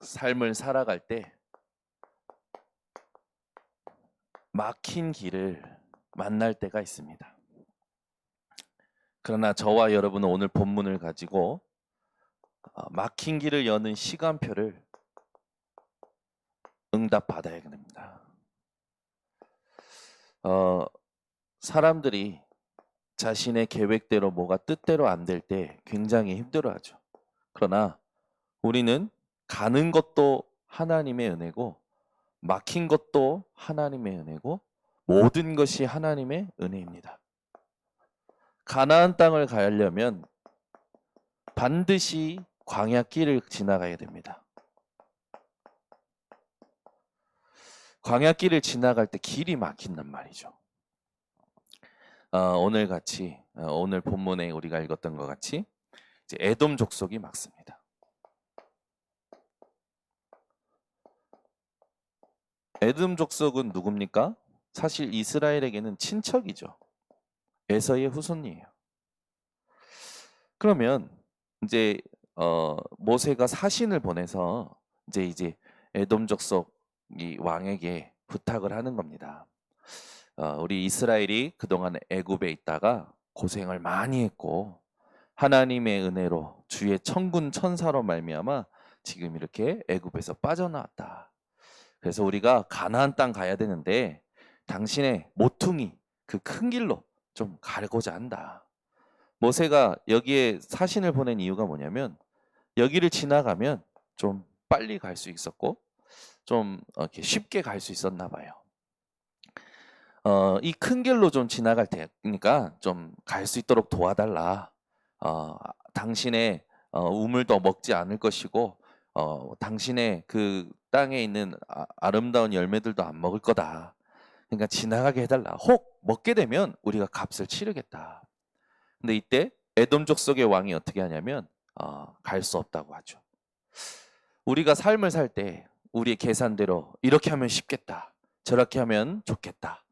삶을 살아갈 때 막힌 길을 만날 때가 있습니다. 그러나 저와 여러분은 오늘 본문을 가지고 막힌 길을 여는 시간표를 응답받아야 됩니다. 사람들이 자신의 계획대로 뭐가 뜻대로 안 될 때 굉장히 힘들어하죠. 그러나 우리는 가는 것도 하나님의 은혜고 막힌 것도 하나님의 은혜고 모든 것이 하나님의 은혜입니다. 가나안 땅을 가려면 반드시 광야길을 지나가야 됩니다. 광야길을 지나갈 때 길이 막힌단 말이죠. 오늘 본문에 우리가 읽었던 것 같이 이제 에돔 족속이 막습니다. 에돔 족속은 누굽니까? 사실 이스라엘에게는 친척이죠. 에서의 후손이에요. 그러면 이제 모세가 사신을 보내서 이제 에돔 족속 이 왕에게 부탁을 하는 겁니다. 우리 이스라엘이 그동안 애굽에 있다가 고생을 많이 했고 하나님의 은혜로 주의 천군 천사로 말미암아 지금 이렇게 애굽에서 빠져나왔다. 그래서 우리가 가나안 땅 가야 되는데 당신의 모퉁이 그 큰 길로 좀 가고자 한다. 모세가 여기에 사신을 보낸 이유가 뭐냐면 여기를 지나가면 좀 빨리 갈 수 있었고 좀 이렇게 쉽게 갈 수 있었나 봐요. 이 큰 길로 좀 지나갈 테니까 좀 갈 수 있도록 도와달라. 당신의 우물도 먹지 않을 것이고 당신의 그 땅에 있는 아름다운 열매들도 안 먹을 거다. 그러니까 지나가게 해달라. 혹 먹게 되면 우리가 값을 치르겠다. 근데 이때 에돔 족속의 왕이 어떻게 하냐면 갈 수 없다고 하죠. 우리가 삶을 살 때 우리의 계산대로 이렇게 하면 쉽겠다. 저렇게 하면 좋겠다.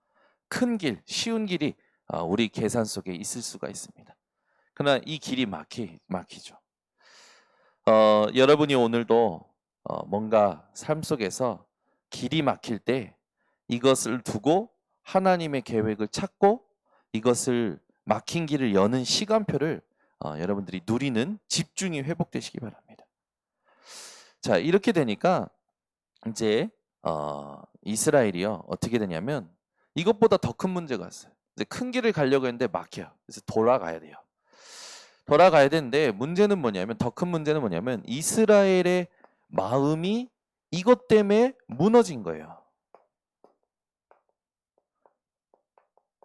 큰 길, 쉬운 길이 우리 계산 속에 있을 수가 있습니다. 그러나 이 길이 막히죠. 여러분이 오늘도 뭔가 삶 속에서 길이 막힐 때 이것을 두고 하나님의 계획을 찾고 이것을 막힌 길을 여는 시간표를 여러분들이 누리는 집중이 회복되시기 바랍니다. 자, 이렇게 되니까 이제 이스라엘이요 어떻게 되냐면 이것보다 더 큰 문제가 있어요. 이제 큰 길을 가려고 했는데 막혀요. 그래서 돌아가야 돼요. 돌아가야 되는데 문제는 뭐냐면 더 큰 문제는 뭐냐면 이스라엘의 마음이 이것 때문에 무너진 거예요.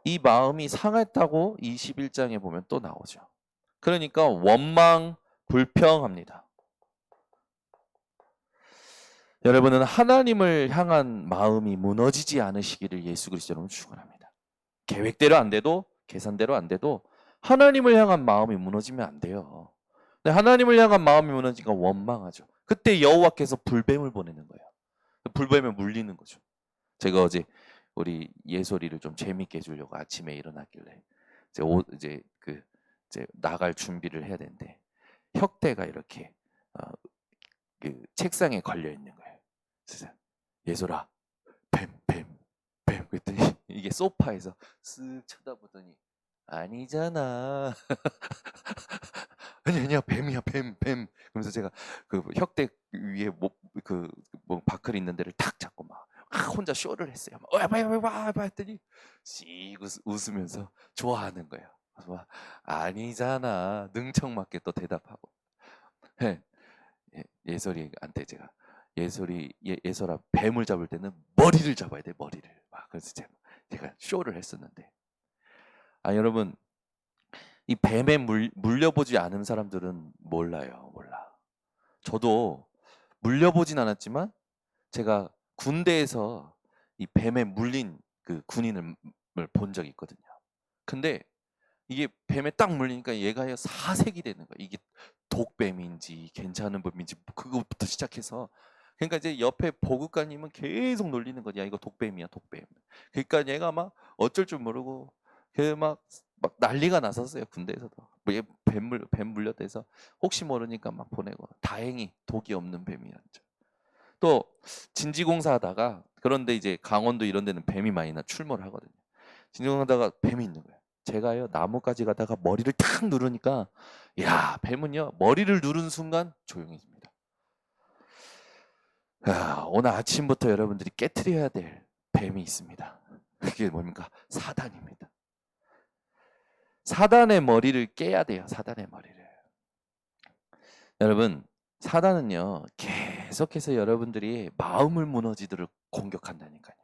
이 마음이 상했다고 21장에 보면 또 나오죠. 그러니까 원망, 불평합니다. 여러분은 하나님을 향한 마음이 무너지지 않으시기를 예수 그리스도로 축원합니다. 계획대로 안 돼도 계산대로 안 돼도 하나님을 향한 마음이 무너지면 안 돼요. 근데 하나님을 향한 마음이 무너지니까 원망하죠. 그때 여호와께서 불뱀을 보내는 거예요. 불뱀에 물리는 거죠. 제가 어제 우리 예솔이를 좀 재밌게 해주려고 아침에 일어났길래 이제 나갈 준비를 해야 되는데 혁대가 이렇게 그 책상에 걸려 있는 거예요. 그래서 예솔아, 뱀 그랬더니 이게 소파에서 쓱 쳐다보더니 아니잖아. 아니야 뱀이야 뱀. 그러면서 제가 그 혁대 위에 뭐 바클 있는 데를 탁 잡고 막 혼자 쇼를 했어요. 와 했더니 씩 웃으면서 좋아하는 거예요. 그래서 막 아니잖아 능청맞게 또 대답하고 예솔이한테 제가 예솔아 뱀을 잡을 때는 머리를 잡아야 돼 머리를 막 그래서 제가 쇼를 했었는데 여러분 이 뱀에 물려보지 않은 사람들은 몰라요. 몰라. 저도 물려보진 않았지만 제가 군대에서 이 뱀에 물린 그 군인을 본 적이 있거든요. 근데 이게 뱀에 딱 물리니까 얘가 사색이 되는 거야. 이게 독뱀인지 괜찮은 뱀인지 그것부터 시작해서 그러니까 이제 옆에 보급관님은 계속 놀리는 거야. 이거 독뱀이야, 독뱀. 그러니까 얘가 막 어쩔 줄 모르고 그막 난리가 났었어요 군대에서도. 뭐얘뱀 물렸다 해서 혹시 모르니까 막 보내고 다행히 독이 없는 뱀이었죠. 또 진지공사 하다가, 그런데 이제 강원도 이런 데는 뱀이 많이 출몰을 하거든요. 진지공사하다가 뱀이 있는 거예요. 제가요 나무까지 가다가 머리를 탁 누르니까, 야, 뱀은요 머리를 누른 순간 조용해집니다. 야, 오늘 아침부터 여러분들이 깨트려야 될 뱀이 있습니다. 그게 뭡니까? 사단입니다. 사단의 머리를 깨야 돼요. 사단의 머리를. 여러분, 사단은요 계속해서 여러분들이 마음을 무너지도록 공격한다니까요.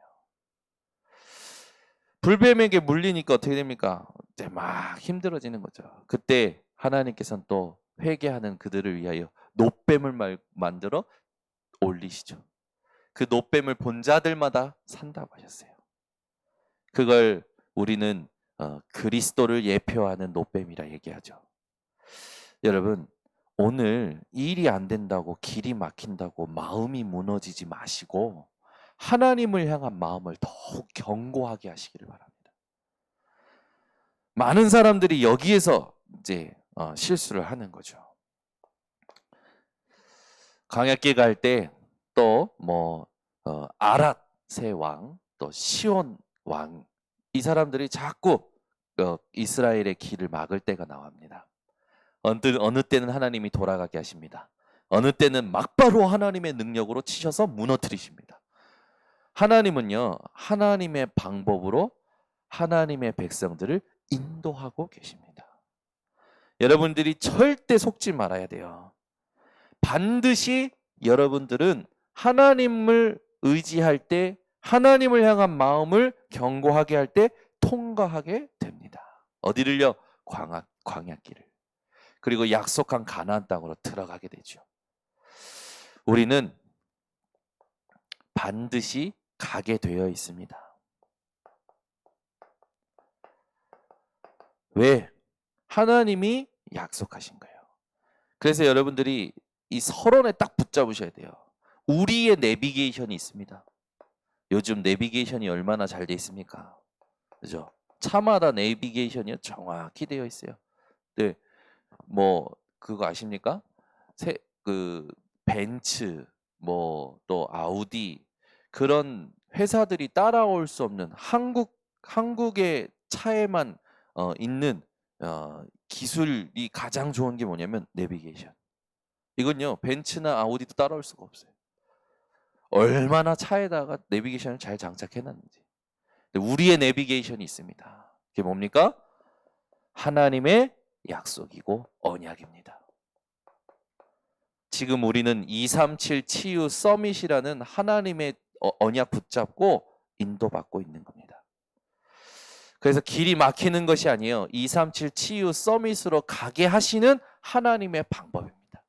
불뱀에게 물리니까 어떻게 됩니까? 이제 막 힘들어지는 거죠. 그때 하나님께서는 또 회개하는 그들을 위하여 놋뱀을 만들어 올리시죠. 그 놋뱀을 본 자들마다 산다고 하셨어요. 그걸 우리는 그리스도를 예표하는 놋뱀이라 얘기하죠. 여러분, 오늘 일이 안 된다고, 길이 막힌다고 마음이 무너지지 마시고 하나님을 향한 마음을 더욱 견고하게 하시기를 바랍니다. 많은 사람들이 여기에서 이제 실수를 하는 거죠. 광야길 갈 때 또 뭐 아랏의 왕, 또 시온 왕, 이 사람들이 자꾸 이스라엘의 길을 막을 때가 나옵니다. 어느 때는 하나님이 돌아가게 하십니다. 어느 때는 막바로 하나님의 능력으로 치셔서 무너뜨리십니다. 하나님은요, 하나님의 방법으로 하나님의 백성들을 인도하고 계십니다. 여러분들이 절대 속지 말아야 돼요. 반드시 여러분들은 하나님을 의지할 때, 하나님을 향한 마음을 견고하게 할 때 통과하게 됩니다. 어디를요? 광야길을. 그리고 약속한 가나안 땅으로 들어가게 되죠. 우리는 반드시 가게 되어 있습니다. 왜? 하나님이 약속하신 거예요. 그래서 여러분들이 이 서론에 딱 붙잡으셔야 돼요. 우리의 내비게이션이 있습니다. 요즘 내비게이션이 얼마나 잘 돼 있습니까? 그죠? 차마다 내비게이션이 정확히 되어 있어요. 네, 뭐 그거 아십니까? 그 벤츠, 뭐 또 아우디, 그런 회사들이 따라올 수 없는 한국의 차에만 있는 기술이 가장 좋은 게 뭐냐면 내비게이션. 이건요 벤츠나 아우디도 따라올 수가 없어요. 얼마나 차에다가 내비게이션을 잘 장착해놨는지. 우리의 내비게이션이 있습니다. 그게 뭡니까? 하나님의 약속이고 언약입니다. 지금 우리는 237 치유 서밋이라는 하나님의 언약 붙잡고 인도받고 있는 겁니다. 그래서 길이 막히는 것이 아니에요. 237 치유 서밋으로 가게 하시는 하나님의 방법입니다.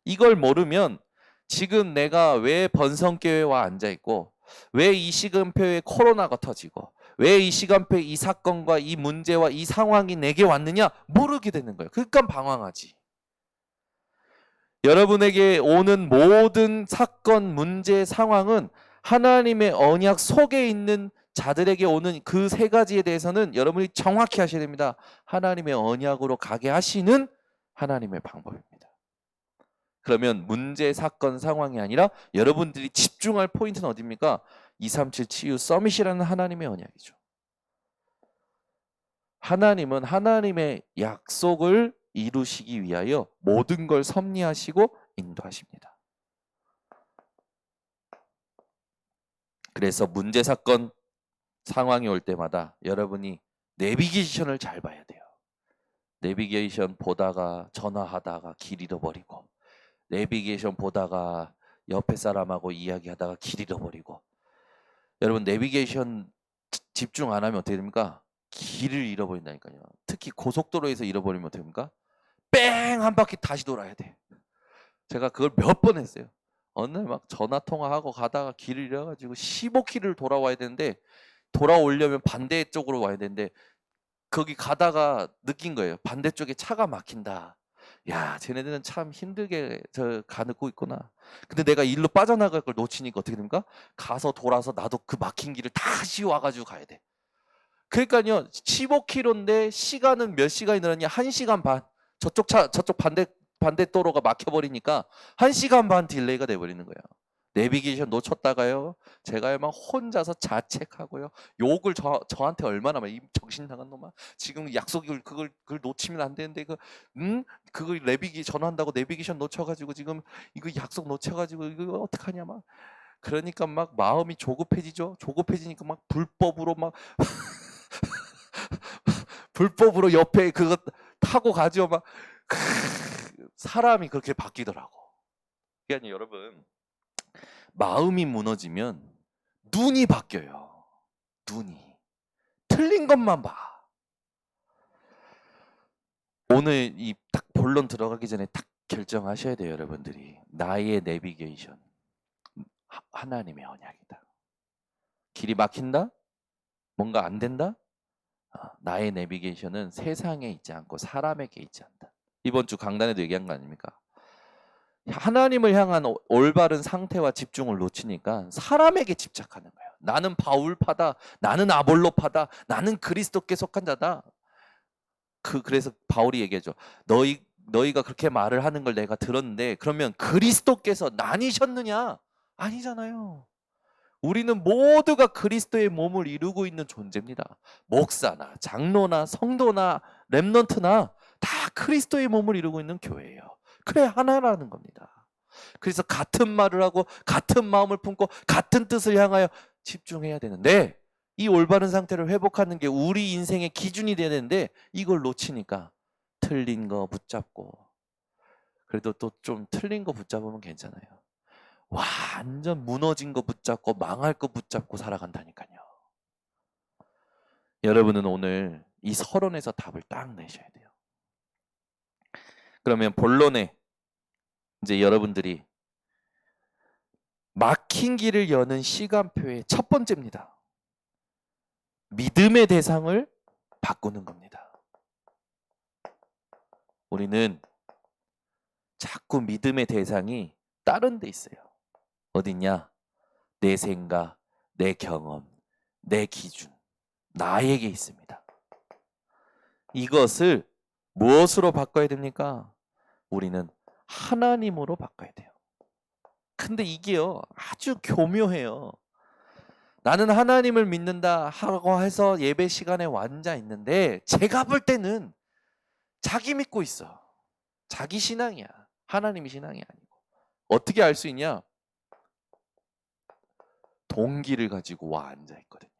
이걸 모르면 지금 내가 왜 번성교회에 와 앉아있고, 왜 이 시간표에 코로나가 터지고, 왜 이 시간표에 이 사건과 이 문제와 이 상황이 내게 왔느냐 모르게 되는 거예요. 그러니까 방황하지. 여러분에게 오는 모든 사건, 문제, 상황은 하나님의 언약 속에 있는 자들에게 오는 그 세 가지에 대해서는 여러분이 정확히 하셔야 됩니다. 하나님의 언약으로 가게 하시는 하나님의 방법입니다. 그러면 문제, 사건, 상황이 아니라 여러분들이 집중할 포인트는 어디입니까? 237 치유 서밋이라는 하나님의 언약이죠. 하나님은 하나님의 약속을 이루시기 위하여 모든 걸 섭리하시고 인도하십니다. 그래서 문제, 사건, 상황이 올 때마다 여러분이 내비게이션을 잘 봐야 돼요. 내비게이션 보다가 전화하다가 길 잃어버리고, 내비게이션 보다가 옆에 사람하고 이야기하다가 길 잃어버리고. 여러분 내비게이션 집중 안 하면 어떻게 됩니까? 길을 잃어버린다니까요. 특히 고속도로에서 잃어버리면 어떻게 됩니까? 뺑 한 바퀴 다시 돌아야 돼. 제가 그걸 몇 번 했어요. 어느 날 막 전화 통화하고 가다가 길을 잃어가지고 15km를 돌아와야 되는데, 돌아오려면 반대쪽으로 와야 되는데 거기 가다가 느낀 거예요. 반대쪽에 차가 막힌다. 야, 쟤네들은 참 힘들게 가고 있구나. 근데 내가 일로 빠져나갈 걸 놓치니까 어떻게 됩니까? 가서 돌아서 나도 그 막힌 길을 다시 와가지고 가야 돼. 그러니까요 15km인데 시간은 몇 시간이 늘었냐? 1시간 반. 저쪽 반대 도로가 막혀버리니까 1시간 반 딜레이가 돼버리는 거예요. 내비게이션 놓쳤다가요. 제가요 막 혼자서 자책하고요. 욕을 저한테 얼마나 막 이 정신 나간 놈아. 지금 약속을 그걸 놓치면 안 되는데 그걸 전화한다고 내비게이션 놓쳐가지고 지금 이거 약속 놓쳐가지고 이거 어떡하냐 막. 그러니까 막 마음이 조급해지죠. 조급해지니까 막 불법으로 막 불법으로 옆에 그거 타고 가죠. 막 사람이 그렇게 바뀌더라고. 그러니까 여러분 마음이 무너지면 눈이 바뀌어요. 눈이 틀린 것만 봐. 오늘 이 딱 본론 들어가기 전에 딱 결정하셔야 돼요, 여러분들이. 나의 내비게이션 하나님의 언약이다. 길이 막힌다? 뭔가 안 된다? 나의 내비게이션은 세상에 있지 않고 사람에게 있지 않다. 이번 주 강단에도 얘기한 거 아닙니까? 하나님을 향한 올바른 상태와 집중을 놓치니까 사람에게 집착하는 거예요. 나는 바울파다, 나는 아볼로파다, 나는 그리스도께 속한 자다. 그래서 바울이 얘기하죠. 너희가 그렇게 말을 하는 걸 내가 들었는데 그러면 그리스도께서 나뉘셨느냐? 아니잖아요. 우리는 모두가 그리스도의 몸을 이루고 있는 존재입니다. 목사나 장로나 성도나 렘넌트나 다 그리스도의 몸을 이루고 있는 교회예요. 그래 하나라는 겁니다. 그래서 같은 말을 하고 같은 마음을 품고 같은 뜻을 향하여 집중해야 되는데 이 올바른 상태를 회복하는 게 우리 인생의 기준이 돼야 되는데 이걸 놓치니까 틀린 거 붙잡고 그래도 또 좀 틀린 거 붙잡으면 괜찮아요. 완전 무너진 거 붙잡고 망할 거 붙잡고 살아간다니까요. 여러분은 오늘 이 서론에서 답을 딱 내셔야 돼요. 그러면 본론에 이제 여러분들이 막힌 길을 여는 시간표의 첫 번째입니다. 믿음의 대상을 바꾸는 겁니다. 우리는 자꾸 믿음의 대상이 다른 데 있어요. 어딨냐? 내 생각, 내 경험, 내 기준, 나에게 있습니다. 이것을 무엇으로 바꿔야 됩니까? 우리는 하나님으로 바꿔야 돼요. 근데 이게요 아주 교묘해요. 나는 하나님을 믿는다 하고 해서 예배 시간에 앉아 있는데 제가 볼 때는 자기 믿고 있어. 자기 신앙이야. 하나님이 신앙이 아니고. 어떻게 알 수 있냐? 동기를 가지고 와 앉아 있거든요.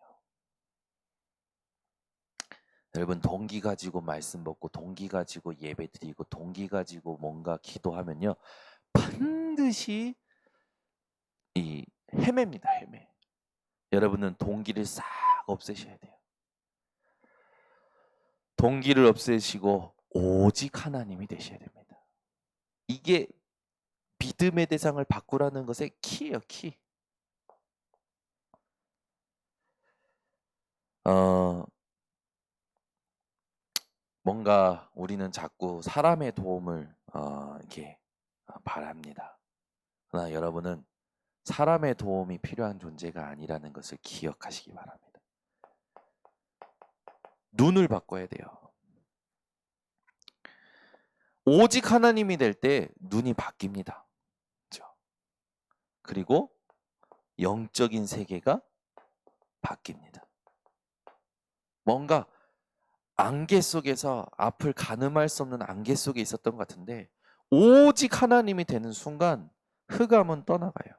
여러분 동기 가지고 말씀 받고 동기 가지고 예배 드리고 동기 가지고 뭔가 기도하면요 반드시 이 헤매입니다. 헤매. 여러분은 동기를 싹 없애셔야 돼요. 동기를 없애시고 오직 하나님이 되셔야 됩니다. 이게 믿음의 대상을 바꾸라는 것의 키예요. 키. 뭔가 우리는 자꾸 사람의 도움을 이렇게 바랍니다. 그러나 여러분은 사람의 도움이 필요한 존재가 아니라는 것을 기억하시기 바랍니다. 눈을 바꿔야 돼요. 오직 하나님이 될 때 눈이 바뀝니다. 그렇죠? 그리고 영적인 세계가 바뀝니다. 뭔가 안개 속에서 앞을 가늠할 수 없는 안개 속에 있었던 것 같은데 오직 하나님이 되는 순간 흑암은 떠나가요.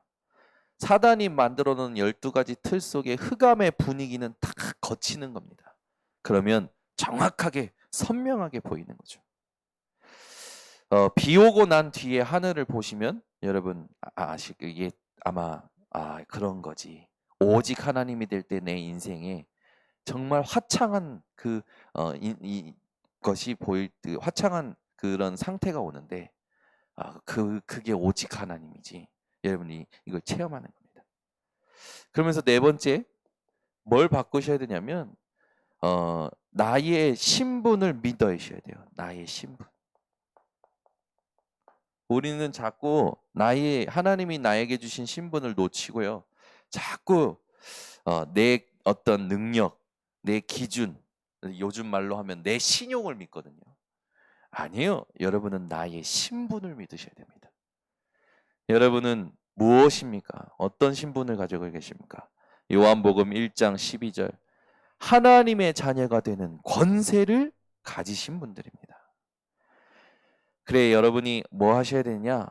사단이 만들어 놓은 12가지 틀 속에 흑암의 분위기는 딱 거치는 겁니다. 그러면 정확하게 선명하게 보이는 거죠. 비 오고 난 뒤에 하늘을 보시면 여러분 이게 아마 그런 거지. 오직 하나님이 될 때 내 인생에 정말 화창한 것이 보일 때 화창한 그런 상태가 오는데 그게 오직 하나님이지. 여러분이 이걸 체험하는 겁니다. 그러면서 네 번째 뭘 바꾸셔야 되냐면 나의 신분을 믿으셔야 돼요. 나의 신분. 우리는 자꾸 하나님이 나에게 주신 신분을 놓치고요. 자꾸 내 어떤 능력, 내 기준, 요즘 말로 하면 내 신용을 믿거든요. 아니에요. 여러분은 나의 신분을 믿으셔야 됩니다. 여러분은 무엇입니까? 어떤 신분을 가지고 계십니까? 요한복음 1장 12절. 하나님의 자녀가 되는 권세를 가지신 분들입니다. 그래, 여러분이 뭐 하셔야 되냐?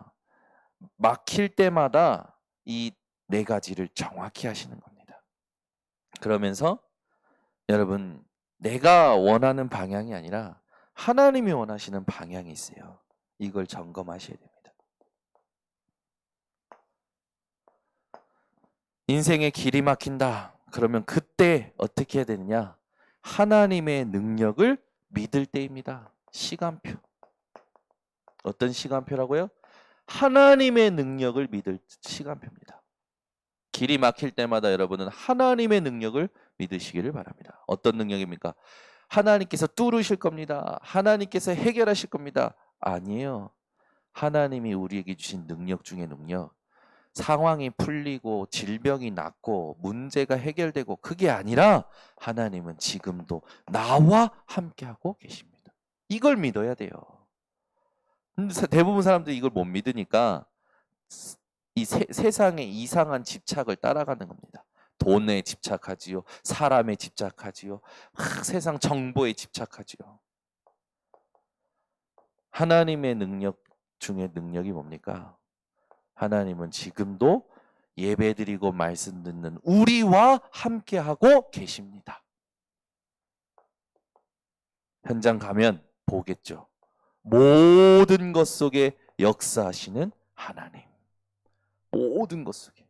막힐 때마다 이 네 가지를 정확히 하시는 겁니다. 그러면서 여러분, 내가 원하는 방향이 아니라 하나님이 원하시는 방향이 있어요. 이걸 점검하셔야 됩니다. 인생의 길이 막힌다. 그러면 그때 어떻게 해야 되느냐? 하나님의 능력을 믿을 때입니다. 시간표. 어떤 시간표라고요? 하나님의 능력을 믿을 시간표입니다. 길이 막힐 때마다 여러분은 하나님의 능력을 믿으시기를 바랍니다. 어떤 능력입니까? 하나님께서 뚫으실 겁니다. 하나님께서 해결하실 겁니다. 아니에요. 하나님이 우리에게 주신 능력 중에 능력. 상황이 풀리고 질병이 낫고 문제가 해결되고 그게 아니라 하나님은 지금도 나와 함께하고 계십니다. 이걸 믿어야 돼요. 근데 대부분 사람들이 이걸 못 믿으니까 이 세상의 이상한 집착을 따라가는 겁니다. 돈에 집착하지요. 사람에 집착하지요. 세상 정보에 집착하지요. 하나님의 능력 중에 능력이 뭡니까? 하나님은 지금도 예배드리고 말씀 듣는 우리와 함께하고 계십니다. 현장 가면 보겠죠. 모든 것 속에 역사하시는 하나님. 모든 것 속에.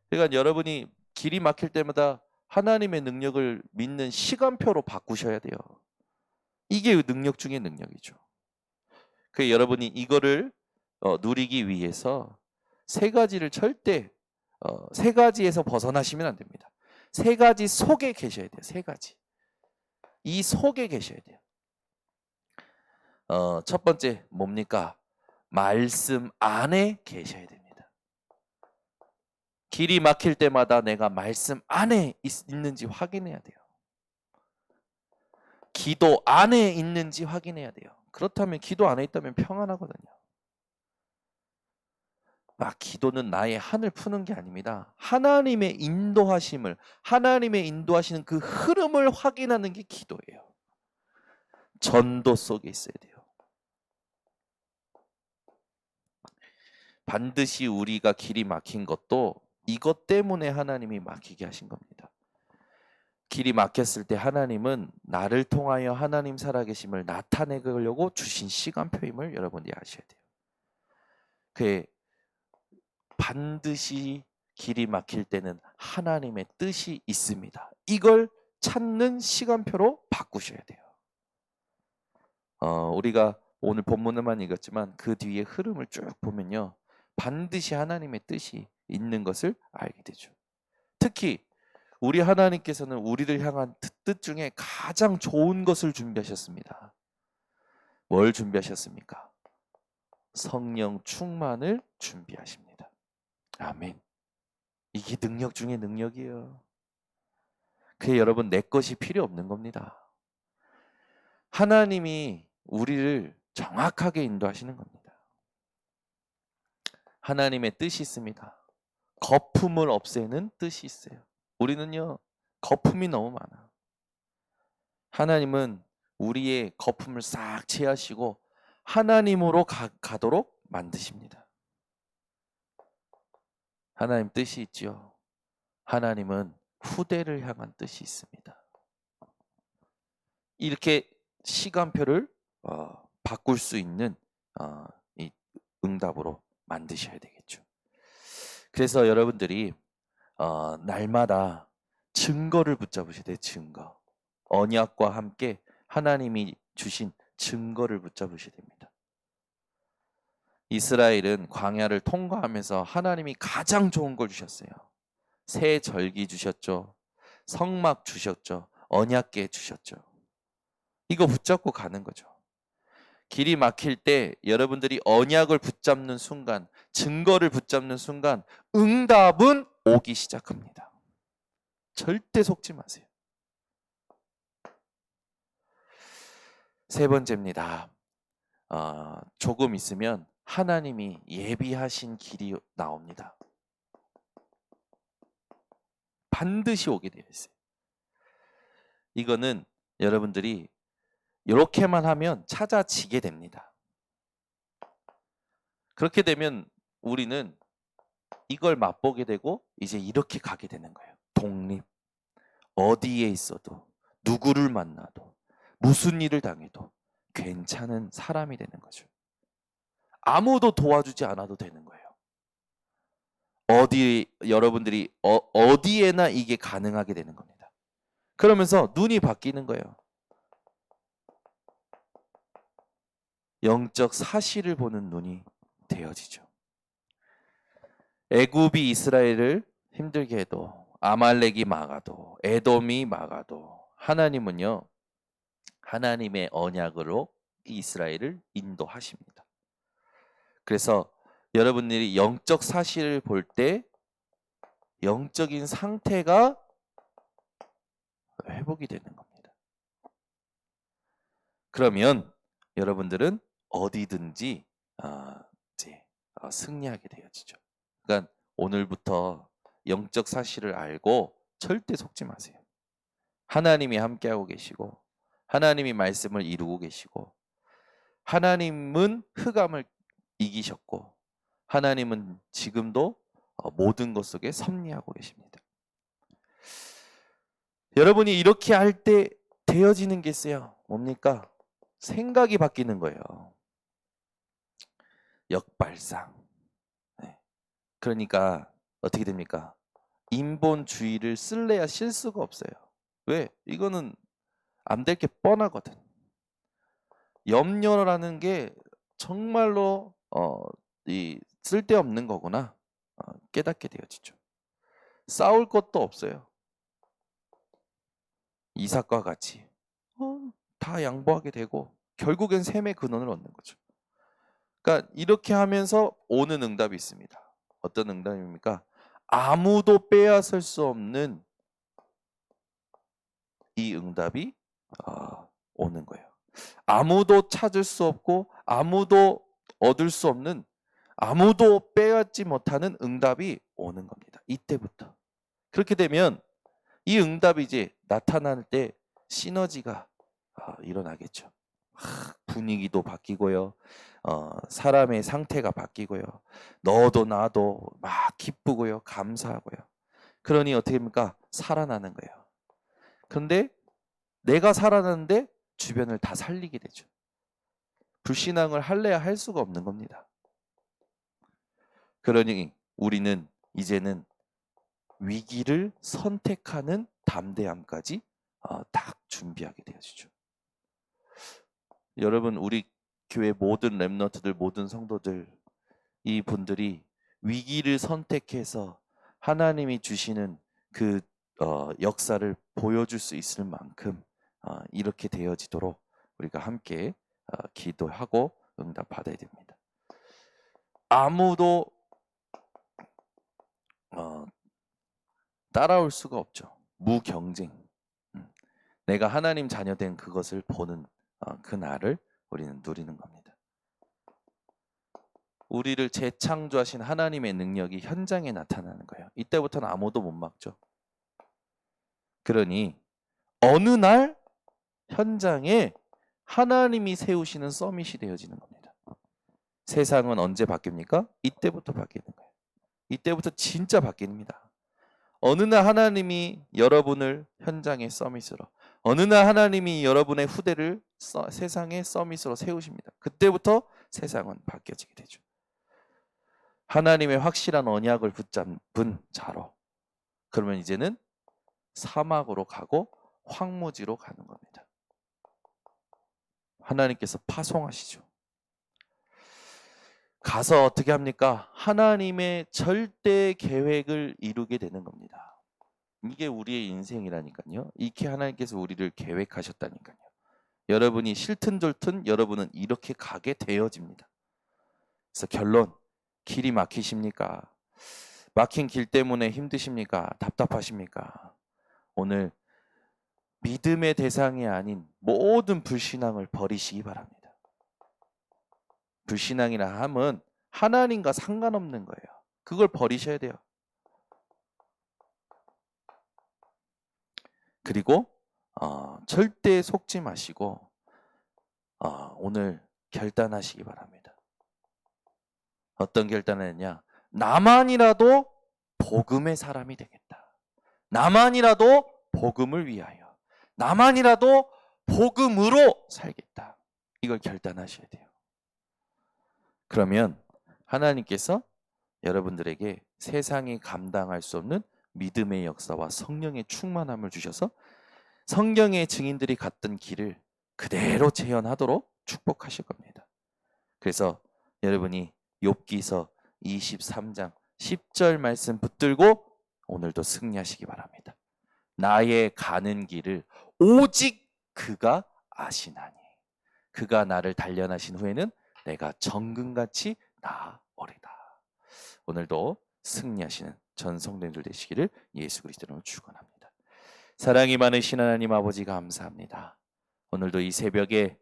그러니까 여러분이 길이 막힐 때마다 하나님의 능력을 믿는 시간표로 바꾸셔야 돼요. 이게 능력 중의 능력이죠. 그 여러분이 이거를 누리기 위해서 세 가지를 절대 세 가지에서 벗어나시면 안 됩니다. 세 가지 속에 계셔야 돼요. 세 가지. 이 속에 계셔야 돼요. 첫 번째 뭡니까? 말씀 안에 계셔야 됩니다. 길이 막힐 때마다 내가 말씀 안에 있는지 확인해야 돼요. 기도 안에 있는지 확인해야 돼요. 그렇다면 기도 안에 있다면 평안하거든요. 기도는 나의 한을 푸는 게 아닙니다. 하나님의 인도하심을, 하나님의 인도하시는 그 흐름을 확인하는 게 기도예요. 전도 속에 있어야 돼요. 반드시 우리가 길이 막힌 것도 이것 때문에 하나님이 막히게 하신 겁니다. 길이 막혔을 때 하나님은 나를 통하여 하나님 살아계심을 나타내려고 주신 시간표임을 여러분이 아셔야 돼요. 그게 반드시 길이 막힐 때는 하나님의 뜻이 있습니다. 이걸 찾는 시간표로 바꾸셔야 돼요. 우리가 오늘 본문을만 읽었지만 그 뒤에 흐름을 쭉 보면요. 반드시 하나님의 뜻이 있는 것을 알게 되죠. 특히 우리 하나님께서는 우리를 향한 뜻 중에 가장 좋은 것을 준비하셨습니다. 뭘 준비하셨습니까? 성령 충만을 준비하십니다. 아멘. 이게 능력 중에 능력이에요. 그게 여러분 내 것이 필요 없는 겁니다. 하나님이 우리를 정확하게 인도하시는 겁니다. 하나님의 뜻이 있습니다. 거품을 없애는 뜻이 있어요. 우리는요, 거품이 너무 많아. 하나님은 우리의 거품을 싹 채하시고 하나님으로 가도록 만드십니다. 하나님 뜻이 있죠. 하나님은 후대를 향한 뜻이 있습니다. 이렇게 시간표를 바꿀 수 있는 이 응답으로 만드셔야 되겠죠. 그래서 여러분들이 날마다 증거를 붙잡으셔야 돼요. 증거. 언약과 함께 하나님이 주신 증거를 붙잡으셔야 됩니다. 이스라엘은 광야를 통과하면서 하나님이 가장 좋은 걸 주셨어요. 새 절기 주셨죠. 성막 주셨죠. 언약궤 주셨죠. 이거 붙잡고 가는 거죠. 길이 막힐 때 여러분들이 언약을 붙잡는 순간, 증거를 붙잡는 순간 응답은 오기 시작합니다. 절대 속지 마세요. 세 번째입니다. 조금 있으면 하나님이 예비하신 길이 나옵니다. 반드시 오게 되어 있어요. 이거는 여러분들이 이렇게만 하면 찾아지게 됩니다. 그렇게 되면 우리는 이걸 맛보게 되고 이제 이렇게 가게 되는 거예요. 독립. 어디에 있어도 누구를 만나도 무슨 일을 당해도 괜찮은 사람이 되는 거죠. 아무도 도와주지 않아도 되는 거예요. 여러분들이 어디에나 이게 가능하게 되는 겁니다. 그러면서 눈이 바뀌는 거예요. 영적 사실을 보는 눈이 되어지죠. 애굽이 이스라엘을 힘들게 해도, 아말렉이 막아도, 에돔이 막아도 하나님은요, 하나님의 언약으로 이스라엘을 인도하십니다. 그래서 여러분들이 영적 사실을 볼 때 영적인 상태가 회복이 되는 겁니다. 그러면 여러분들은 어디든지 이제 승리하게 되어지죠. 그러니까 오늘부터 영적 사실을 알고 절대 속지 마세요. 하나님이 함께하고 계시고 하나님이 말씀을 이루고 계시고 하나님은 흑암을 이기셨고 하나님은 지금도 모든 것 속에 섭리하고 계십니다. 여러분이 이렇게 할 때 되어지는 게 있어요. 뭡니까? 생각이 바뀌는 거예요. 역발상. 네. 그러니까 어떻게 됩니까? 인본주의를 쓸래야 쓸 수가 없어요. 왜? 이거는 안 될 게 뻔하거든. 염려라는 게 정말로 이 쓸데없는 거구나 깨닫게 되어지죠. 싸울 것도 없어요. 이삭과 같이 다 양보하게 되고 결국엔 샘의 근원을 얻는 거죠. 그러니까 이렇게 하면서 오는 응답이 있습니다. 어떤 응답입니까? 아무도 빼앗을 수 없는 이 응답이 오는 거예요. 아무도 찾을 수 없고 아무도 얻을 수 없는, 아무도 빼앗지 못하는 응답이 오는 겁니다. 이때부터. 그렇게 되면 이 응답이 이제 나타날 때 시너지가 일어나겠죠. 분위기도 바뀌고요. 사람의 상태가 바뀌고요. 너도 나도 막 기쁘고요. 감사하고요. 그러니 어떻게 됩니까? 살아나는 거예요. 그런데 내가 살아나는데 주변을 다 살리게 되죠. 불신앙을 할래야 할 수가 없는 겁니다. 그러니 우리는 이제는 위기를 선택하는 담대함까지 딱 준비하게 되어지죠. 여러분, 우리 교회 모든 렘넌트들, 모든 성도들, 이 분들이 위기를 선택해서 하나님이 주시는 그 역사를 보여줄 수 있을 만큼 이렇게 되어지도록 우리가 함께 기도하고 응답 받아야 됩니다. 아무도 따라올 수가 없죠. 무경쟁. 내가 하나님 자녀된 그것을 보는 그날을 우리는 누리는 겁니다. 우리를 재창조하신 하나님의 능력이 현장에 나타나는 거예요. 이때부터는 아무도 못 막죠. 그러니 어느 날 현장에 하나님이 세우시는 서밋이 되어지는 겁니다. 세상은 언제 바뀝니까? 이때부터 바뀌는 거예요. 이때부터 진짜 바뀝니다. 어느 날 하나님이 여러분을 현장의 서밋으로, 어느 날 하나님이 여러분의 후대를 세상의 서밋으로 세우십니다. 그때부터 세상은 바뀌어지게 되죠. 하나님의 확실한 언약을 붙잡은 자로, 그러면 이제는 사막으로 가고 황무지로 가는 겁니다. 하나님께서 파송하시죠. 가서 어떻게 합니까? 하나님의 절대 계획을 이루게 되는 겁니다. 이게 우리의 인생이라니까요. 이렇게 하나님께서 우리를 계획하셨다니까요. 여러분이 싫든 좋든 여러분은 이렇게 가게 되어집니다. 그래서 결론, 길이 막히십니까? 막힌 길 때문에 힘드십니까? 답답하십니까? 오늘 믿음의 대상이 아닌 모든 불신앙을 버리시기 바랍니다. 불신앙이라 함은 하나님과 상관없는 거예요. 그걸 버리셔야 돼요. 그리고 절대 속지 마시고 오늘 결단하시기 바랍니다. 어떤 결단을 했냐? 나만이라도 복음의 사람이 되겠다. 나만이라도 복음을 위하여. 나만이라도 복음으로 살겠다. 이걸 결단하셔야 돼요. 그러면 하나님께서 여러분들에게 세상이 감당할 수 없는 믿음의 역사와 성령의 충만함을 주셔서 성경의 증인들이 갔던 길을 그대로 재현하도록 축복하실 겁니다. 그래서 여러분이 욥기서 23장 10절 말씀 붙들고 오늘도 승리하시기 바랍니다. 나의 가는 길을 오직 그가 아시나니 그가 나를 단련하신 후에는 내가 정금같이 나으리다. 오늘도 승리하시는 전 성도님들 되시기를 예수 그리스도로 축원합니다. 사랑이 많으신 하나님 아버지 감사합니다. 오늘도 이 새벽에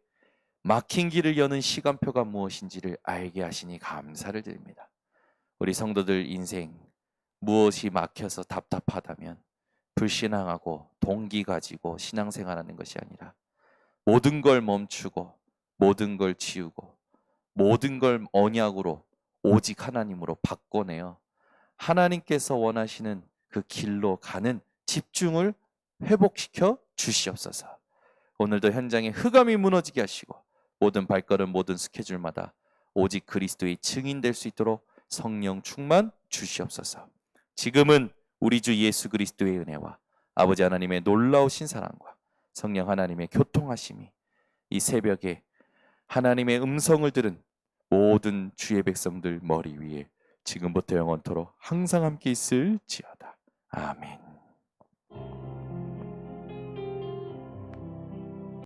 막힌 길을 여는 시간표가 무엇인지를 알게 하시니 감사를 드립니다. 우리 성도들 인생 무엇이 막혀서 답답하다면 불신앙하고 동기 가지고 신앙생활하는 것이 아니라 모든 걸 멈추고 모든 걸 지우고 모든 걸 언약으로 오직 하나님으로 바꿔내어 하나님께서 원하시는 그 길로 가는 집중을 회복시켜 주시옵소서. 오늘도 현장에 흑암이 무너지게 하시고 모든 발걸음 모든 스케줄마다 오직 그리스도의 증인될 수 있도록 성령 충만 주시옵소서. 지금은 우리 주 예수 그리스도의 은혜와 아버지 하나님의 놀라우신 사랑과 성령 하나님의 교통하심이 이 새벽에 하나님의 음성을 들은 모든 주의 백성들 머리 위에 지금부터 영원토록 항상 함께 있을지어다. 아멘.